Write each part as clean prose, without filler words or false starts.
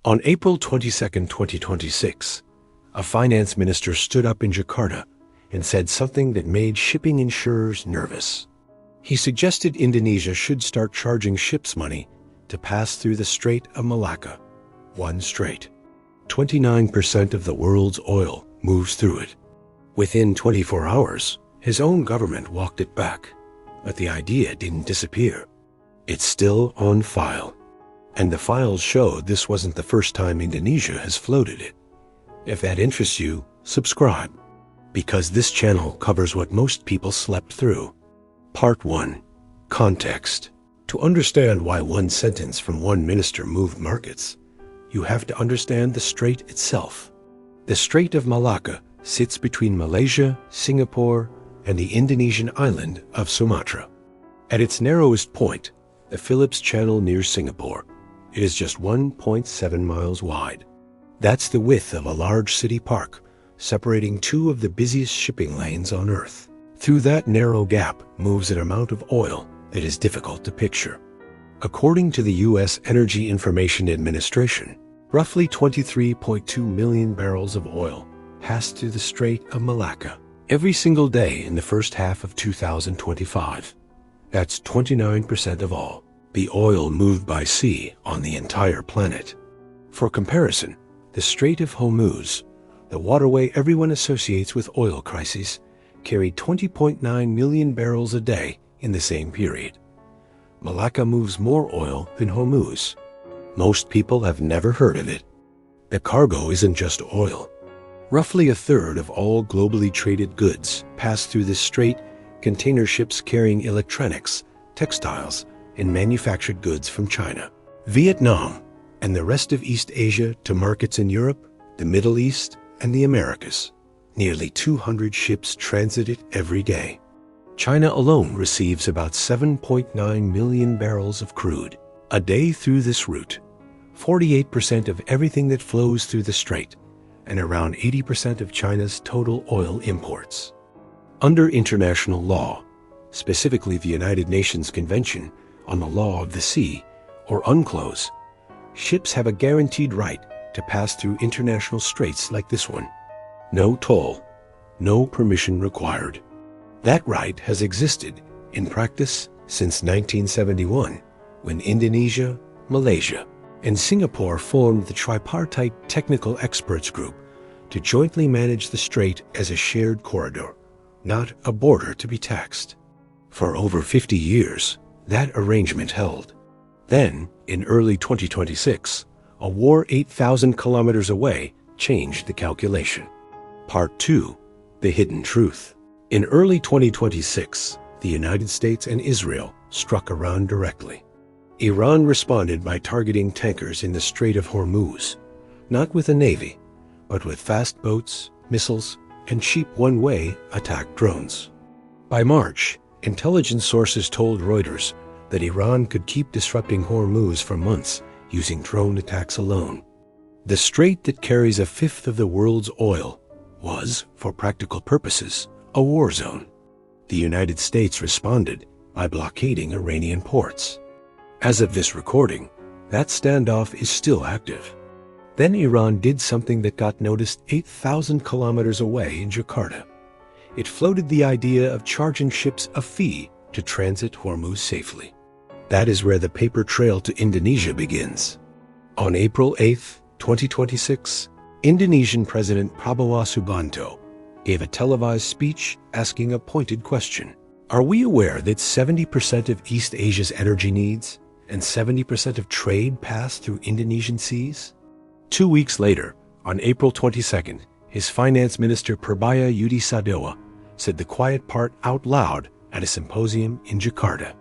On April 22, 2026, a finance minister stood up in Jakarta and said something that made shipping insurers nervous. He suggested Indonesia should start charging ships money to pass through the Strait of Malacca, one strait. 29% of the world's oil moves through it. Within 24 hours, his own government walked it back, but the idea didn't disappear. It's still on file. And the files show this wasn't the first time Indonesia has floated it. If that interests you, subscribe, because this channel covers what most people slept through. Part 1. Context. To understand why one sentence from one minister moved markets, you have to understand the strait itself. The Strait of Malacca sits between Malaysia, Singapore, and the Indonesian island of Sumatra. At its narrowest point, the Phillips Channel near Singapore, it is just 1.7 miles wide. That's the width of a large city park, separating two of the busiest shipping lanes on Earth. Through that narrow gap moves an amount of oil that is difficult to picture. According to the U.S. Energy Information Administration, roughly 23.2 million barrels of oil passed through the Strait of Malacca every single day in the first half of 2025. That's 29% of all the oil moved by sea on the entire planet. For comparison, the Strait of Hormuz, the waterway everyone associates with oil crises, carried 20.9 million barrels a day in the same period. Malacca moves more oil than Hormuz. Most people have never heard of it. The cargo isn't just oil. Roughly a third of all globally traded goods pass through this strait. Container ships carrying electronics, textiles, and manufactured goods from China, Vietnam, and the rest of East Asia to markets in Europe, the Middle East, and the Americas. Nearly 200 ships transit it every day. China alone receives about 7.9 million barrels of crude a day through this route, 48% of everything that flows through the strait, and around 80% of China's total oil imports. Under international law, specifically the United Nations Convention on the Law of the Sea, or UNCLOS, ships have a guaranteed right to pass through international straits like this one. No toll, no permission required. That right has existed in practice since 1971, when Indonesia, Malaysia, and Singapore formed the Tripartite Technical Experts Group to jointly manage the strait as a shared corridor, not a border to be taxed. For over 50 years, that arrangement held. Then, in early 2026, a war 8,000 kilometers away changed the calculation. Part 2. The Hidden Truth. In early 2026, the United States and Israel struck Iran directly. Iran responded by targeting tankers in the Strait of Hormuz, not with a navy, but with fast boats, missiles, and cheap one-way attack drones. By March, intelligence sources told Reuters that Iran could keep disrupting Hormuz for months using drone attacks alone. The strait that carries a fifth of the world's oil was, for practical purposes, a war zone. The United States responded by blockading Iranian ports. As of this recording, that standoff is still active. Then Iran did something that got noticed 8,000 kilometers away in Jakarta. It floated the idea of charging ships a fee to transit Hormuz safely. That is where the paper trail to Indonesia begins. On April 8, 2026, Indonesian President Prabowo Subianto gave a televised speech asking a pointed question. Are we aware that 70% of East Asia's energy needs and 70% of trade pass through Indonesian seas? 2 weeks later, on April 22nd, his finance minister Purbaya Yudi Sadewa said the quiet part out loud at a symposium in Jakarta.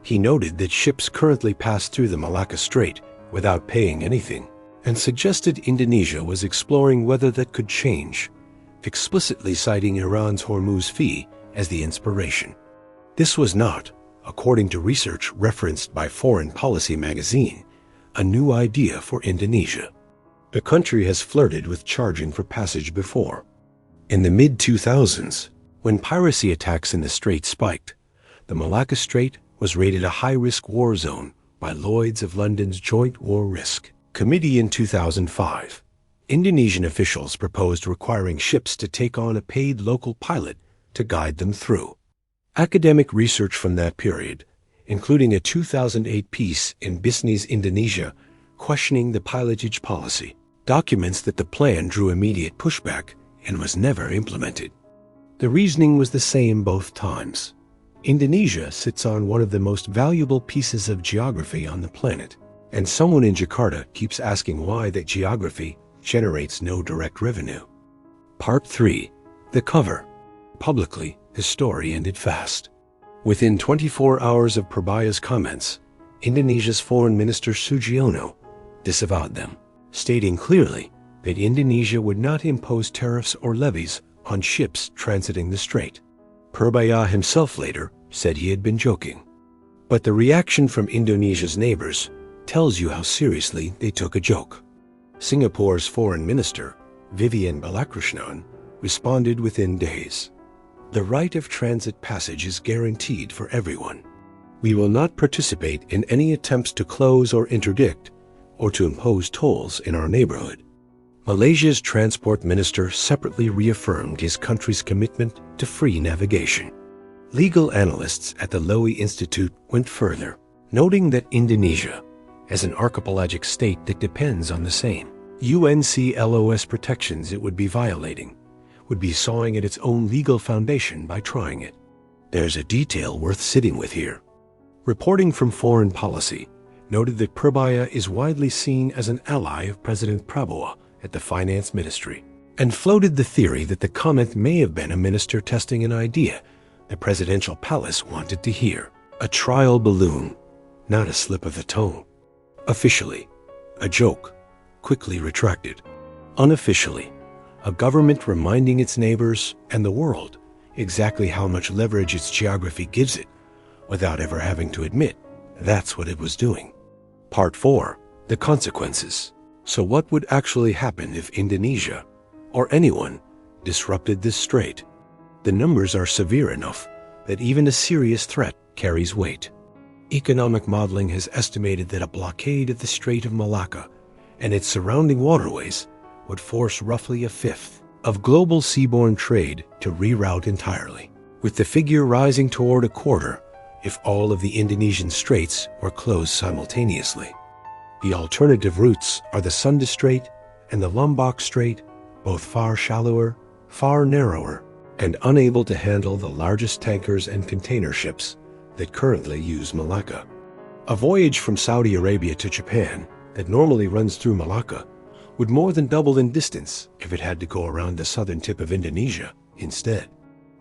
He noted that ships currently pass through the Malacca Strait without paying anything, and suggested Indonesia was exploring whether that could change, explicitly citing Iran's Hormuz fee as the inspiration. This was not, according to research referenced by Foreign Policy magazine, a new idea for Indonesia. The country has flirted with charging for passage before. In the mid-2000s, when piracy attacks in the strait spiked, the Malacca Strait was rated a high-risk war zone by Lloyd's of London's Joint War Risk. Committee in 2005. Indonesian officials proposed requiring ships to take on a paid local pilot to guide them through. Academic research from that period, including a 2008 piece in Business Indonesia questioning the pilotage policy, documents that the plan drew immediate pushback and was never implemented. The reasoning was the same both times. Indonesia sits on one of the most valuable pieces of geography on the planet, and someone in Jakarta keeps asking why that geography generates no direct revenue. Part 3. The cover. Publicly, his story ended fast. Within 24 hours of Purbaya's comments, Indonesia's Foreign Minister Sugiono disavowed them, stating clearly that Indonesia would not impose tariffs or levies on ships transiting the strait. Purbaya himself later said he had been joking. But the reaction from Indonesia's neighbors tells you how seriously they took a joke. Singapore's foreign minister, Vivian Balakrishnan, responded within days. The right of transit passage is guaranteed for everyone. We will not participate in any attempts to close or interdict or to impose tolls in our neighborhood. Malaysia's transport minister separately reaffirmed his country's commitment to free navigation. Legal analysts at the Lowy Institute went further, noting that Indonesia, as an archipelagic state that depends on the same UNCLOS protections it would be violating, would be sawing at its own legal foundation by trying it. There's a detail worth sitting with here. Reporting from Foreign Policy noted that Purbaya is widely seen as an ally of President Prabowo at the Finance Ministry, and floated the theory that the comment may have been a minister testing an idea the presidential palace wanted to hear. A trial balloon, not a slip of the tongue. Officially, a joke, quickly retracted. Unofficially, a government reminding its neighbors and the world exactly how much leverage its geography gives it, without ever having to admit that's what it was doing. Part 4. The consequences. So what would actually happen if Indonesia, or anyone, disrupted this strait? The numbers are severe enough that even a serious threat carries weight. Economic modeling has estimated that a blockade of the Strait of Malacca and its surrounding waterways would force roughly a fifth of global seaborne trade to reroute entirely, with the figure rising toward a quarter if all of the Indonesian straits were closed simultaneously. The alternative routes are the Sunda Strait and the Lombok Strait, both far shallower, far narrower, and unable to handle the largest tankers and container ships that currently use Malacca. A voyage from Saudi Arabia to Japan that normally runs through Malacca would more than double in distance if it had to go around the southern tip of Indonesia instead.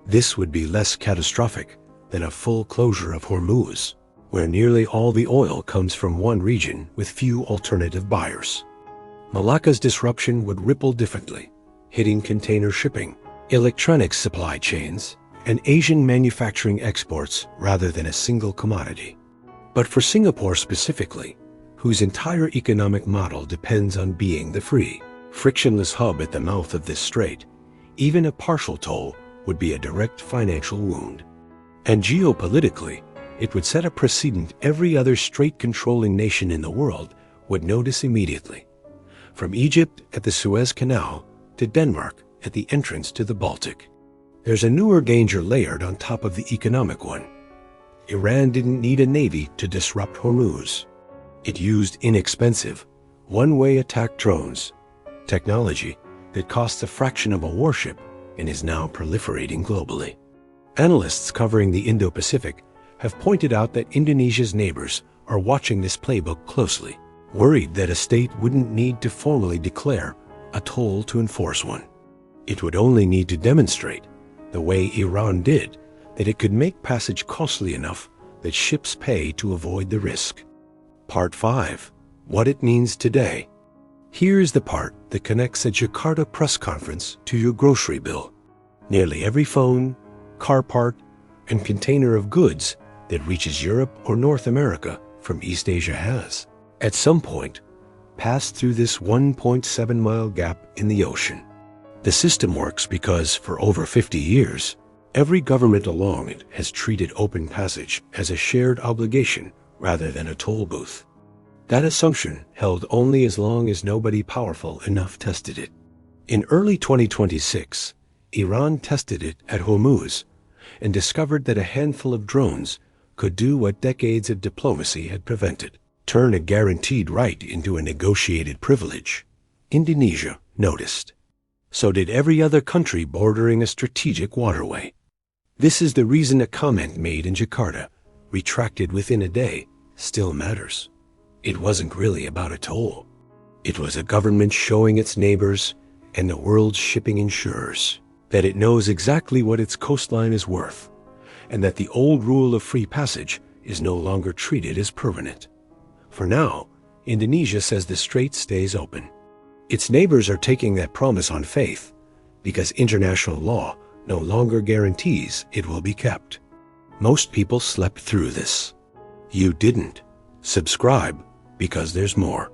This would be less catastrophic than a full closure of Hormuz, where nearly all the oil comes from one region with few alternative buyers. Malacca's disruption would ripple differently, hitting container shipping, electronics supply chains, and Asian manufacturing exports rather than a single commodity. But for Singapore specifically, whose entire economic model depends on being the free, frictionless hub at the mouth of this strait, even a partial toll would be a direct financial wound. And geopolitically, it would set a precedent every other strait-controlling nation in the world would notice immediately. From Egypt at the Suez Canal to Denmark at the entrance to the Baltic. There's a newer danger layered on top of the economic one. Iran didn't need a navy to disrupt Hormuz. It used inexpensive, one-way attack drones, technology that costs a fraction of a warship and is now proliferating globally. Analysts covering the Indo-Pacific have pointed out that Indonesia's neighbors are watching this playbook closely, worried that a state wouldn't need to formally declare a toll to enforce one. It would only need to demonstrate, the way Iran did, that it could make passage costly enough that ships pay to avoid the risk. Part 5. What it means today. Here's the part that connects a Jakarta press conference to your grocery bill. Nearly every phone, car part, and container of goods that reaches Europe or North America from East Asia has, at some point, passed through this 1.7-mile gap in the ocean. The system works because, for over 50 years, every government along it has treated open passage as a shared obligation rather than a toll booth. That assumption held only as long as nobody powerful enough tested it. In early 2026, Iran tested it at Hormuz and discovered that a handful of drones could do what decades of diplomacy had prevented: turn a guaranteed right into a negotiated privilege. Indonesia noticed. So did every other country bordering a strategic waterway. This is the reason a comment made in Jakarta, retracted within a day, still matters. It wasn't really about a toll. It was a government showing its neighbors and the world's shipping insurers that it knows exactly what its coastline is worth, and that the old rule of free passage is no longer treated as permanent. For now, Indonesia says the strait stays open. Its neighbors are taking that promise on faith, because international law no longer guarantees it will be kept. Most people slept through this. You didn't. Subscribe, because there's more.